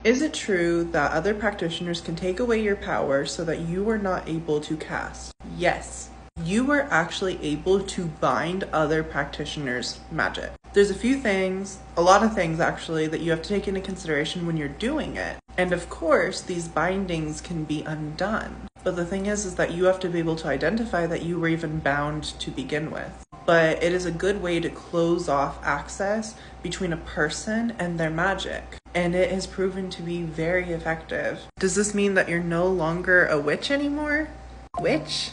Is it true that other practitioners can take away your power so that you are not able to cast? Yes. You are actually able to bind other practitioners' magic. There's a lot of things actually, that you have to take into consideration when you're doing it. And of course, these bindings can be undone. But the thing is that you have to be able to identify that you were even bound to begin with. But it is a good way to close off access between a person and their magic. And it has proven to be very effective. Does this mean that you're no longer a witch anymore? Witch?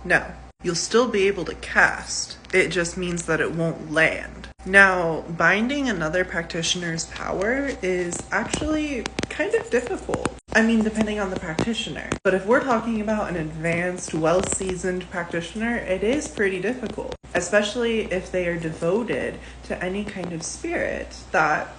No. You'll still be able to cast. It just means that it won't land. Now, binding another practitioner's power is actually kind of difficult. I mean, depending on the practitioner. But if we're talking about an advanced, well-seasoned practitioner, it is pretty difficult. Especially if they are devoted to any kind of spirit that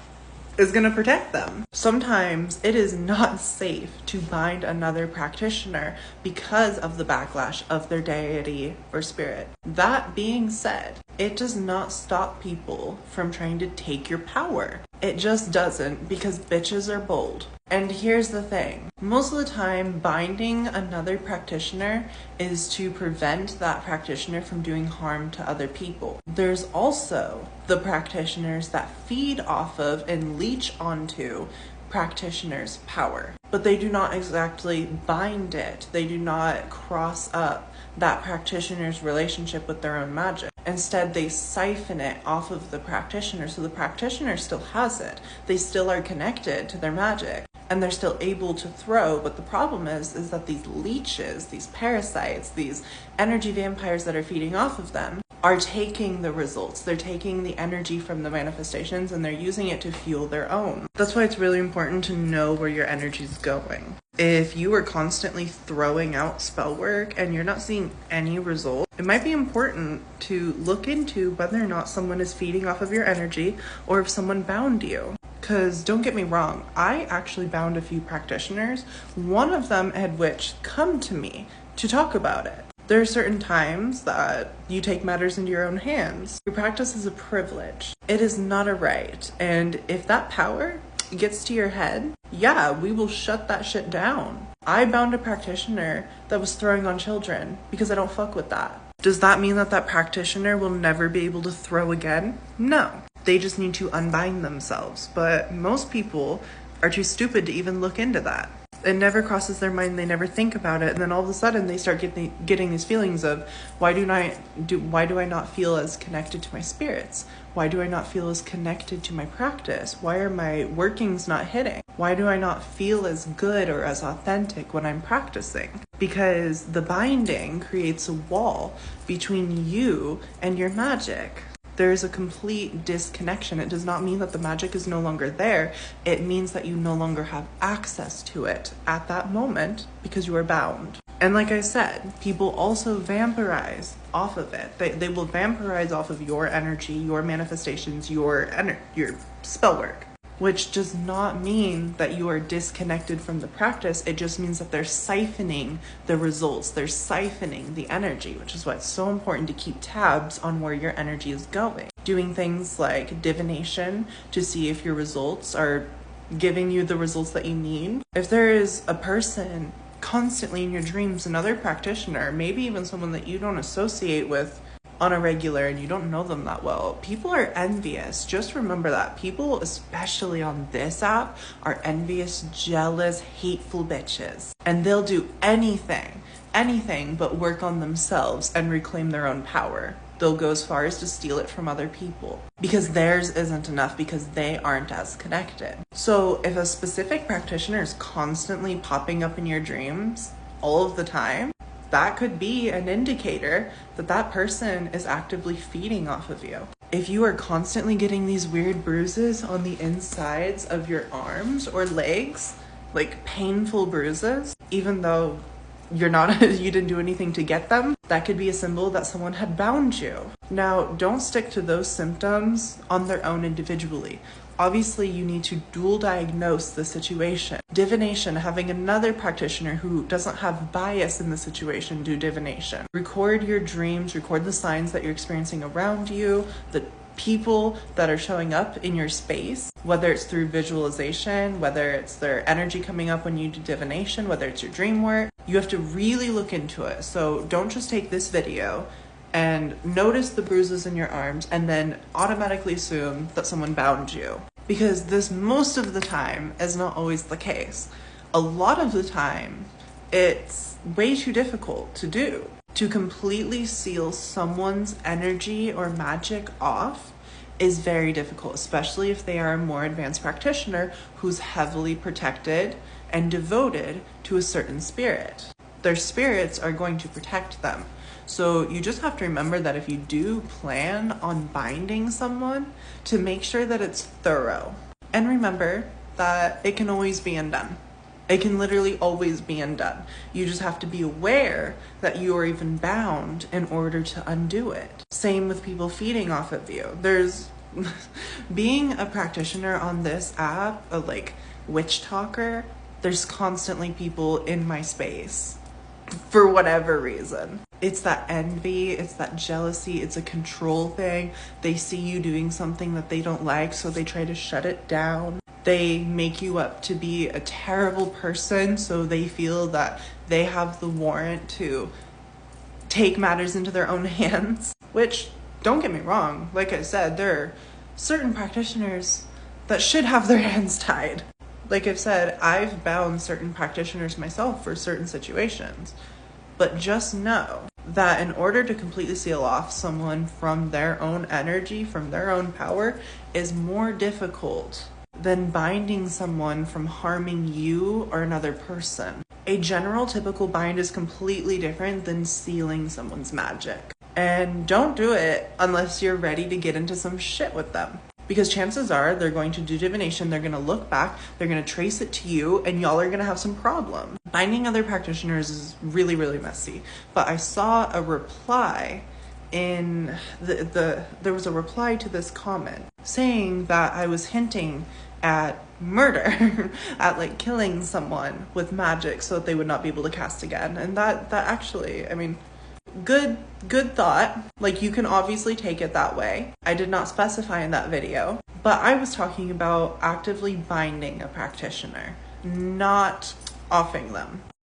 is going to protect them. Sometimes it is not safe to bind another practitioner because of the backlash of their deity or spirit. That being said, it does not stop people from trying to take your power. It just doesn't, because bitches are bold. And here's the thing. Most of the time, binding another practitioner is to prevent that practitioner from doing harm to other people. There's also the practitioners that feed off of and leech onto practitioners' power, but they do not exactly bind it. They do not cross up that practitioner's relationship with their own magic. Instead, they siphon it off of the practitioner, so the practitioner still has it. They still are connected to their magic, and they're still able to throw. But the problem is that these leeches, these parasites, these energy vampires that are feeding off of them are taking the results. They're taking the energy from the manifestations and they're using it to fuel their own. That's why it's really important to know where your energy is going. If you are constantly throwing out spell work and you're not seeing any result, it might be important to look into whether or not someone is feeding off of your energy or if someone bound you. Because don't get me wrong, I actually bound a few practitioners. One of them had witch come to me to talk about it. There are certain times that you take matters into your own hands. Your practice is a privilege. It is not a right. And if that power gets to your head, yeah, we will shut that shit down. I bound a practitioner that was throwing on children because I don't fuck with that. Does that mean that that practitioner will never be able to throw again? No. They just need to unbind themselves. But most people are too stupid to even look into that. It never crosses their mind. They never think about it. And then all of a sudden they start getting these feelings of, why do I not feel as connected to my spirits? Why do I not feel as connected to my practice? Why are my workings not hitting? Why do I not feel as good or as authentic when I'm practicing? Because the binding creates a wall between you and your magic. There is a complete disconnection. It does not mean that the magic is no longer there. It means that you no longer have access to it at that moment because you are bound. And like I said, people also vampirize off of it. They will vampirize off of your energy, your manifestations, your spell work. Which does not mean that you are disconnected from the practice. It just means that they're siphoning the results. They're siphoning the energy, which is why it's so important to keep tabs on where your energy is going. Doing things like divination to see if your results are giving you the results that you need. If there is a person constantly in your dreams, another practitioner, maybe even someone that you don't associate with on a regular and you don't know them that well, people are envious. Just remember that. People, especially on this app, are envious, jealous, hateful bitches. And they'll do anything but work on themselves and reclaim their own power. They'll go as far as to steal it from other people because theirs isn't enough, because they aren't as connected. So if a specific practitioner is constantly popping up in your dreams all of the time, that could be an indicator that that person is actively feeding off of you. If you are constantly getting these weird bruises on the insides of your arms or legs, like painful bruises, even though you didn't do anything to get them, that could be a symbol that someone had bound you. Now, don't stick to those symptoms on their own individually. Obviously, you need to dual diagnose the situation. Divination, having another practitioner who doesn't have bias in the situation do divination. Record your dreams, record the signs that you're experiencing around you, the people that are showing up in your space, whether it's through visualization, whether it's their energy coming up when you do divination, whether it's your dream work, you have to really look into it. So don't just take this video and notice the bruises in your arms and then automatically assume that someone bound you, because this most of the time is not always the case. A lot of the time it's way too difficult to do. To completely seal someone's energy or magic off is very difficult, especially if they are a more advanced practitioner who's heavily protected and devoted to a certain spirit. Their spirits are going to protect them. So you just have to remember that if you do plan on binding someone, to make sure that it's thorough. And remember that it can always be undone. It can literally always be undone. You just have to be aware that you are even bound in order to undo it. Same with people feeding off of you. There's being a practitioner on this app, a witch talker, there's constantly people in my space for whatever reason. It's that envy, it's that jealousy, it's a control thing. They see you doing something that they don't like, so they try to shut it down. They make you up to be a terrible person, so they feel that they have the warrant to take matters into their own hands. Which, don't get me wrong, like I said, there are certain practitioners that should have their hands tied. Like I've said, I've bound certain practitioners myself for certain situations. But just know that in order to completely seal off someone from their own energy, from their own power, is more difficult than binding someone from harming you or another person. A general typical bind is completely different than sealing someone's magic. And don't do it unless you're ready to get into some shit with them. Because chances are they're going to do divination, they're going to look back, they're going to trace it to you, and y'all are going to have some problems. Binding other practitioners is really, really messy. But I saw a reply in there was a reply to this comment saying that I was hinting at murder, at killing someone with magic so that they would not be able to cast again. And that actually, I mean, good thought. You can obviously take it that way. I did not specify in that video, but I was talking about actively binding a practitioner, not offing them.